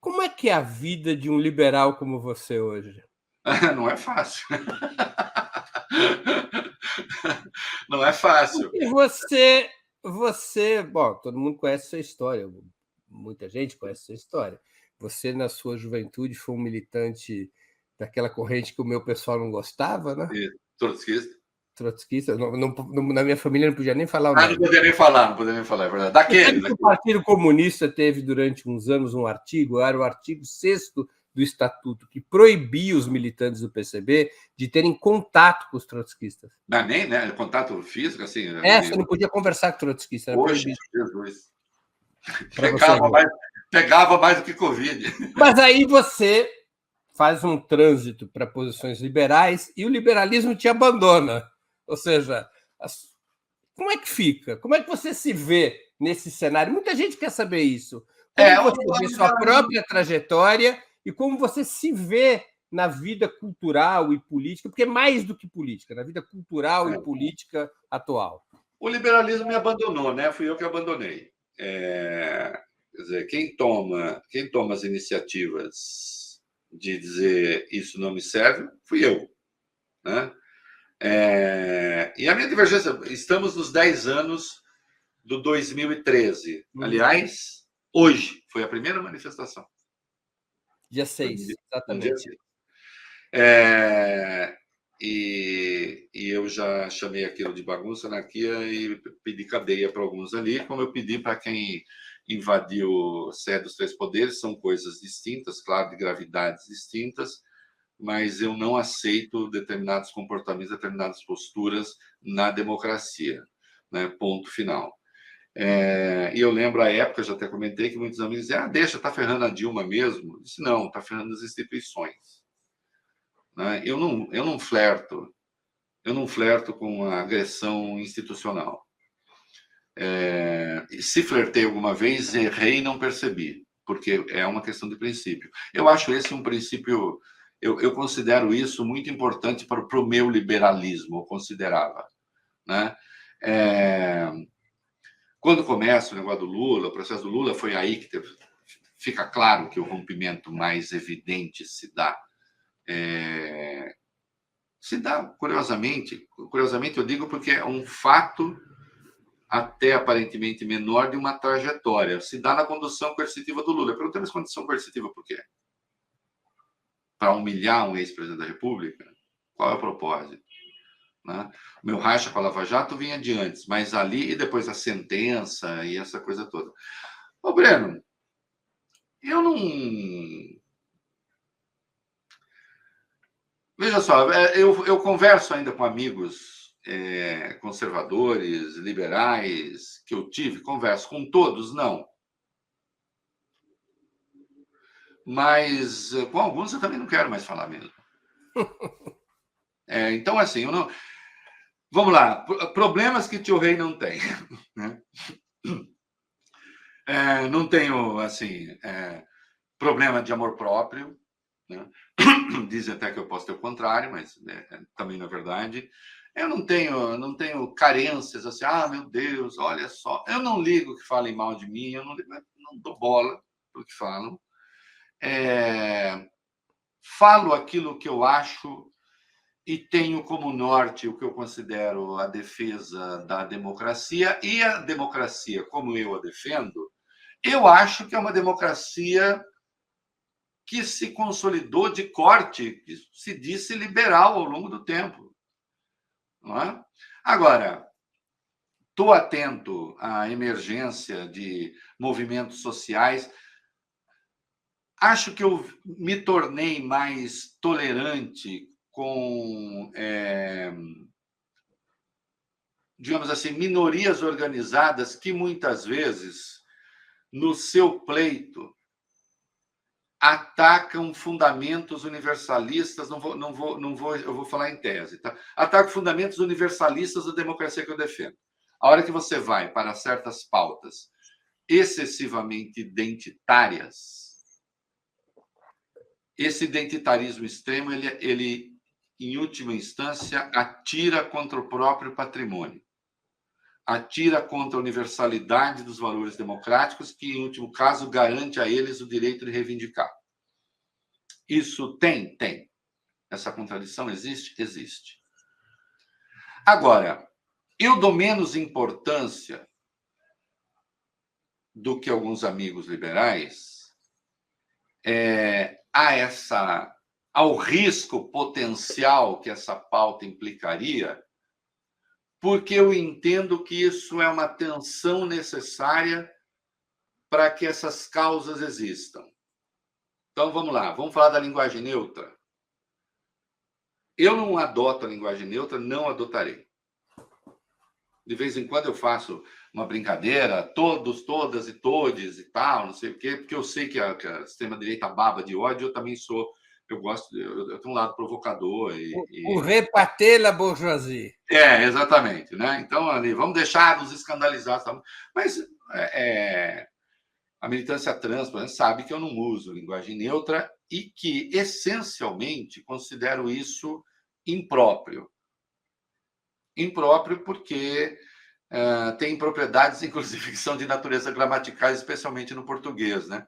Como é que é a vida de um liberal como você hoje? Não é fácil. Não é fácil. Porque você bom, todo mundo conhece sua história, muita gente conhece sua história. Você, na sua juventude, foi um militante daquela corrente que o meu pessoal não gostava, né, E trotskista. trotskista, na minha família não podia nem falar o Não nome. poderia nem falar, não poderia nem falar, é verdade. Você sabe Daquele, que o daquele. Partido Comunista teve durante uns anos um artigo, era o artigo 6º do estatuto, que proibia os militantes do PCB de terem contato com os trotskistas. Não, nem, né? Contato físico, assim. Você não podia conversar com trotskista, era Poxa, proibido, Jesus. para você Pegava ver. mais, pegava mais do que Covid. Mas aí você faz um trânsito para posições liberais e o liberalismo te abandona. Ou seja, como é que fica? Como é que você se vê nesse cenário? Muita gente quer saber isso. É, Como você vê sua própria trajetória e como você se vê na vida cultural e política, porque mais do que política, na vida cultural e política atual. o liberalismo me abandonou, né? Fui eu que abandonei. Quer dizer, quem toma as iniciativas de dizer isso não me serve, fui eu, né? E a minha divergência, estamos nos 10 anos do 2013. Aliás, hoje foi a primeira manifestação. Dia 6, Um dia exatamente. assim. E eu já chamei aquilo de bagunça, anarquia e pedi cadeia para alguns ali, como eu pedi para quem invadiu a sede dos três poderes, são coisas distintas, claro, de gravidades distintas, mas eu não aceito determinados comportamentos, determinadas posturas na democracia, né? Ponto final. E eu lembro a época, já até comentei, que muitos amigos diziam: deixa, está ferrando a Dilma mesmo. Eu disse: não, está ferrando as instituições. Né? Eu não flerto com a agressão institucional. Se flertei alguma vez, errei e não percebi, porque é uma questão de princípio. Eu acho esse um princípio, eu considero isso muito importante para o meu liberalismo, eu considerava. Né? Quando começa o negócio do Lula, o processo do Lula, foi aí que fica claro que o rompimento mais evidente se dá. Se dá, curiosamente eu digo porque é um fato até aparentemente menor de uma trajetória. Se dá na condução coercitiva do Lula. Perguntamos condução coercitiva por quê? Para humilhar um ex-presidente da República? Qual é o propósito? Né? O meu racha com a Lava Jato vinha de antes, mas ali e depois a sentença e essa coisa toda. Ô, Breno, eu não. Veja só, eu converso ainda com amigos conservadores, liberais, que eu tive, converso com todos, não. Mas com alguns eu também não quero mais falar mesmo. Então, assim, eu não. Vamos lá, problemas que tio Rei não tem. Né? Não tenho, assim, problema de amor próprio. Né? Dizem até que eu posso ter o contrário, mas também não é verdade. Eu não tenho carências assim, meu Deus, olha só. Eu não ligo que falem mal de mim, eu não dou bola para o que falam. Falo aquilo que eu acho e tenho como norte o que eu considero a defesa da democracia. E a democracia, como eu a defendo, eu acho que é uma democracia que se consolidou de corte, que se disse liberal ao longo do tempo. Não é? Agora, estou atento à emergência de movimentos sociais. Acho que eu me tornei mais tolerante com, digamos assim, minorias organizadas que muitas vezes, no seu pleito, atacam fundamentos universalistas. Eu vou falar em tese, tá? Atacam fundamentos universalistas da democracia que eu defendo. A hora que você vai para certas pautas excessivamente identitárias, esse identitarismo extremo, em última instância, atira contra o próprio patrimônio. atira contra a universalidade dos valores democráticos, que, em último caso, garante a eles o direito de reivindicar. Isso tem? Tem. Essa contradição existe? Existe. Agora, eu dou menos importância do que alguns amigos liberais ao risco potencial que essa pauta implicaria, porque eu entendo que isso é uma tensão necessária para que essas causas existam. Então, vamos lá, vamos falar da linguagem neutra. Eu não adoto a linguagem neutra, não adotarei. De vez em quando eu faço uma brincadeira, todos, todas e todes e tal, não sei o quê, porque eu sei que a extrema-direita baba de ódio, eu também sou, eu tenho um lado provocador. O repartir la bourgeoisie. Exatamente, né? Então, ali, vamos deixar nos escandalizados. Mas a militância trans, por exemplo, sabe que eu não uso linguagem neutra e que, essencialmente, considero isso impróprio. Impróprio porque tem propriedades, inclusive, que são de natureza gramatical, especialmente no português, né?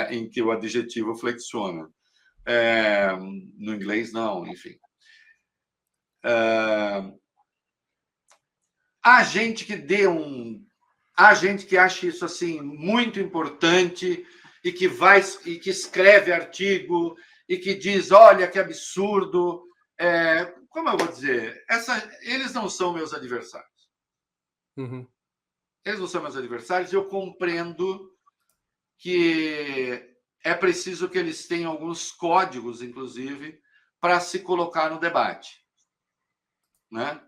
Em que o adjetivo flexiona. No inglês, não, enfim. Há gente que acha isso assim muito importante e que escreve artigo e que diz, olha que absurdo. Como eu vou dizer? Eles não são meus adversários. Uhum. Eles não são meus adversários. Eu compreendo que é preciso que eles tenham alguns códigos, inclusive, para se colocar no debate, né?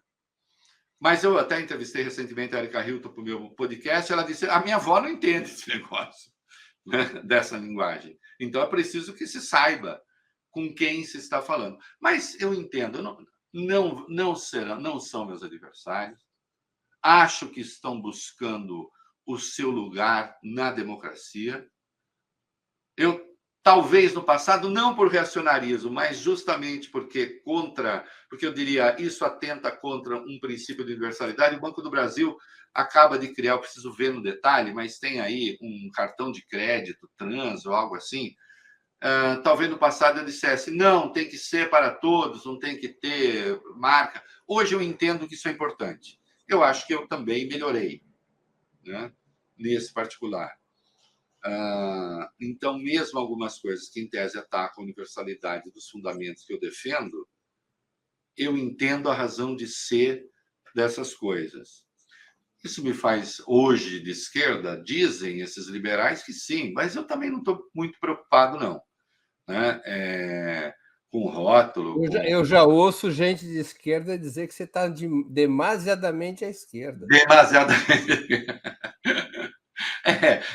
Mas eu até entrevistei recentemente a Erika Hilton para o meu podcast. Ela disse: a minha avó não entende esse negócio, né, dessa linguagem. Então é preciso que se saiba com quem se está falando. Mas eu entendo, não são meus adversários. Acho que estão buscando o seu lugar na democracia. Talvez no passado, não por reacionarismo, mas justamente porque eu diria, isso atenta contra um princípio de universalidade. O Banco do Brasil acaba de criar, eu preciso ver no detalhe, mas tem aí um cartão de crédito trans ou algo assim. Talvez no passado eu dissesse, não, tem que ser para todos, não tem que ter marca. Hoje eu entendo que isso é importante. Eu acho que eu também melhorei, né, nesse particular. Então, mesmo algumas coisas que, em tese, atacam a universalidade dos fundamentos que eu defendo, eu entendo a razão de ser dessas coisas. Isso me faz, hoje, de esquerda, dizem esses liberais que sim, mas eu também não estou muito preocupado, não. Né? Com rótulo. Eu já ouço gente de esquerda dizer que você está demasiadamente à esquerda. Demasiadamente.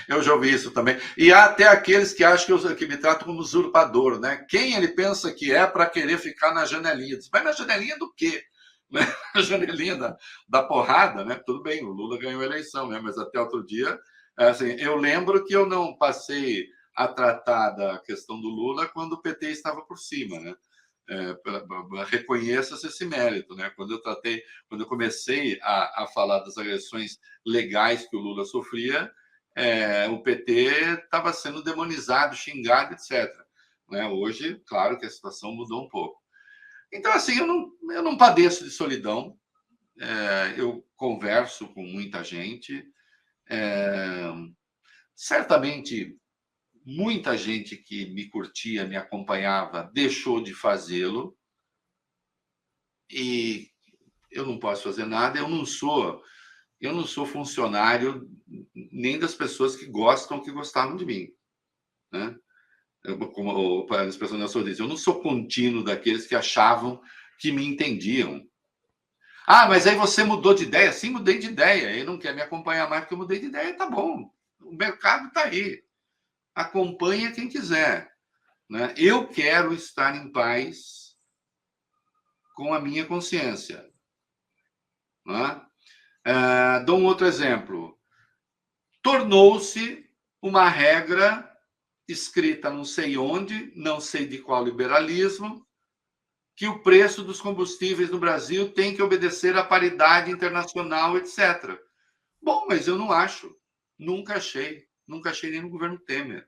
Eu já ouvi isso também. E há até aqueles que acham que me tratam como usurpador, né? Quem ele pensa que é para querer ficar na janelinha? Diz, mas na janelinha do quê? Na janelinha da porrada, né? Tudo bem, o Lula ganhou a eleição, né? Mas até outro dia, assim, eu lembro que eu não passei a tratar da questão do Lula quando o PT estava por cima, né? Reconheça-se esse mérito, né? Quando eu comecei a falar das agressões legais que o Lula sofria, o PT estava sendo demonizado, xingado, etc. Né? Hoje, claro que a situação mudou um pouco. Então, assim, eu não padeço de solidão. Eu converso com muita gente. Certamente, muita gente que me curtia, me acompanhava, deixou de fazê-lo. E eu não posso fazer nada. Eu não sou funcionário nem das pessoas que gostavam de mim, né? Como as pessoas da sua dizem, eu não sou contínuo daqueles que achavam que me entendiam. Mas aí você mudou de ideia? Sim, mudei de ideia. Ele não quer me acompanhar mais porque eu mudei de ideia, tá bom. O mercado está aí. Acompanha quem quiser, né? Eu quero estar em paz com a minha consciência, né? Dou um outro exemplo. Tornou-se uma regra escrita não sei onde, não sei de qual liberalismo, que o preço dos combustíveis no Brasil tem que obedecer à paridade internacional, etc. Bom, mas eu não acho. Nunca achei nem no governo Temer.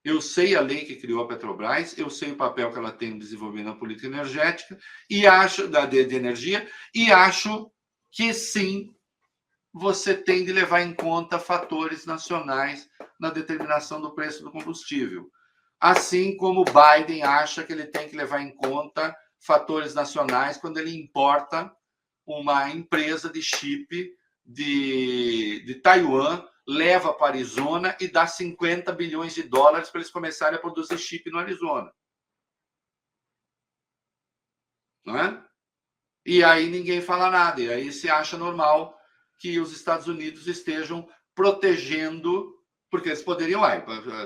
Eu sei a lei que criou a Petrobras, eu sei o papel que ela tem no desenvolvimento da política energética e acho de energia, e acho que sim, você tem de levar em conta fatores nacionais na determinação do preço do combustível. Assim como o Biden acha que ele tem que levar em conta fatores nacionais quando ele importa uma empresa de chip de Taiwan, leva para o Arizona e dá 50 bilhões de dólares para eles começarem a produzir chip no Arizona. Não é? E aí ninguém fala nada. E aí se acha normal que os Estados Unidos estejam protegendo, porque eles poderiam,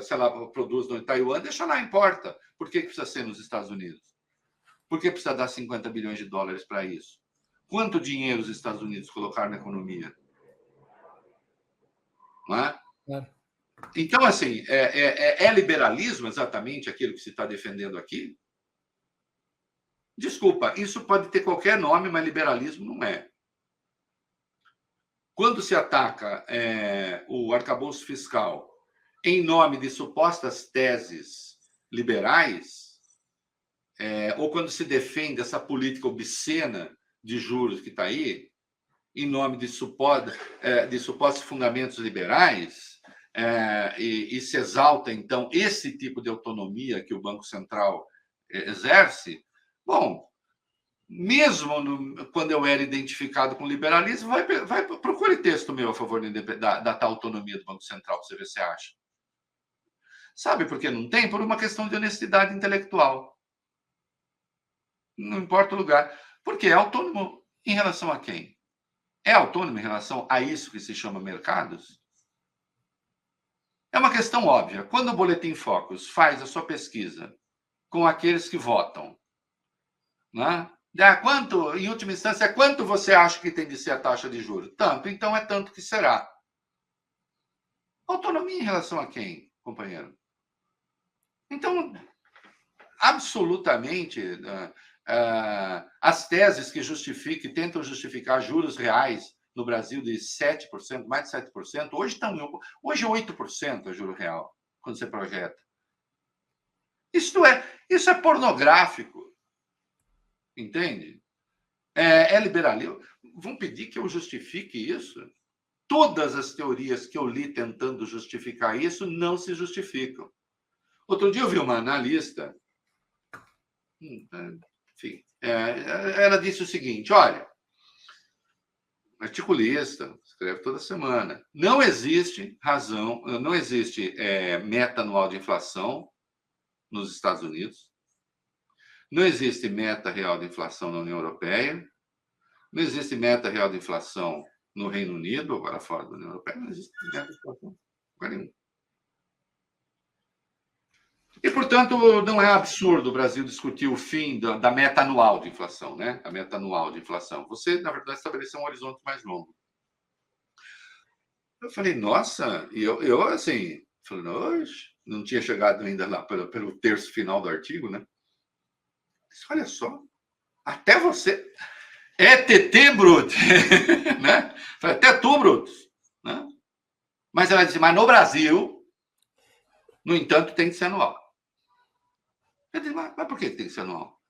sei lá, produz no Taiwan, deixa lá, importa. Por que precisa ser nos Estados Unidos? Por que precisa dar 50 bilhões de dólares para isso? Quanto dinheiro os Estados Unidos colocaram na economia? Não é? Então, assim, é liberalismo exatamente aquilo que se está defendendo aqui? Desculpa, isso pode ter qualquer nome, mas liberalismo não é. Quando se ataca o arcabouço fiscal em nome de supostas teses liberais, ou quando se defende essa política obscena de juros que está aí, em nome de supostos fundamentos liberais, e se exalta, então, esse tipo de autonomia que o Banco Central exerce, bom, mesmo quando eu era identificado com liberalismo, procure texto meu a favor da tal autonomia do Banco Central, para você ver se acha. Sabe por que não tem? Por uma questão de honestidade intelectual. Não importa o lugar. Porque é autônomo em relação a quem? É autônomo em relação a isso que se chama mercados? É uma questão óbvia. Quando o Boletim Focus faz a sua pesquisa com aqueles que votam, né? Quanto, em última instância, quanto você acha que tem de ser a taxa de juros? Tanto, então é tanto que será. Autonomia em relação a quem, companheiro? Então, absolutamente, as teses que tentam justificar juros reais no Brasil de 7%, mais de 7%, hoje é 8% a juro real, quando você projeta. Isso é pornográfico. Entende? É liberalismo. Vão pedir que eu justifique isso? Todas as teorias que eu li tentando justificar isso não se justificam. Outro dia eu vi uma analista, enfim, ela disse o seguinte: olha, articulista, escreve toda semana, não existe razão, não existe meta anual de inflação nos Estados Unidos, não existe meta real de inflação na União Europeia, não existe meta real de inflação no Reino Unido, agora fora da União Europeia, não existe meta de inflação. E, portanto, não é absurdo o Brasil discutir o fim da meta anual de inflação, né? A meta anual de inflação. Você, na verdade, estabeleceu um horizonte mais longo. Eu falei, nossa, e eu assim, falei, não tinha chegado ainda lá pelo terço final do artigo, né? Olha só, até você. É TT, Bruto, né? Falei, até tu, Bruto, né? Mas ela disse, mas no Brasil, no entanto, tem que ser anual. Eu disse, mas por que tem que ser anual?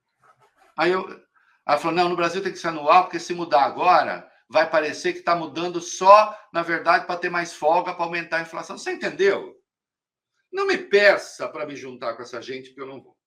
Ela falou, não, no Brasil tem que ser anual, porque se mudar agora, vai parecer que está mudando só, na verdade, para ter mais folga, para aumentar a inflação. Você entendeu? Não me peça para me juntar com essa gente, porque eu não vou.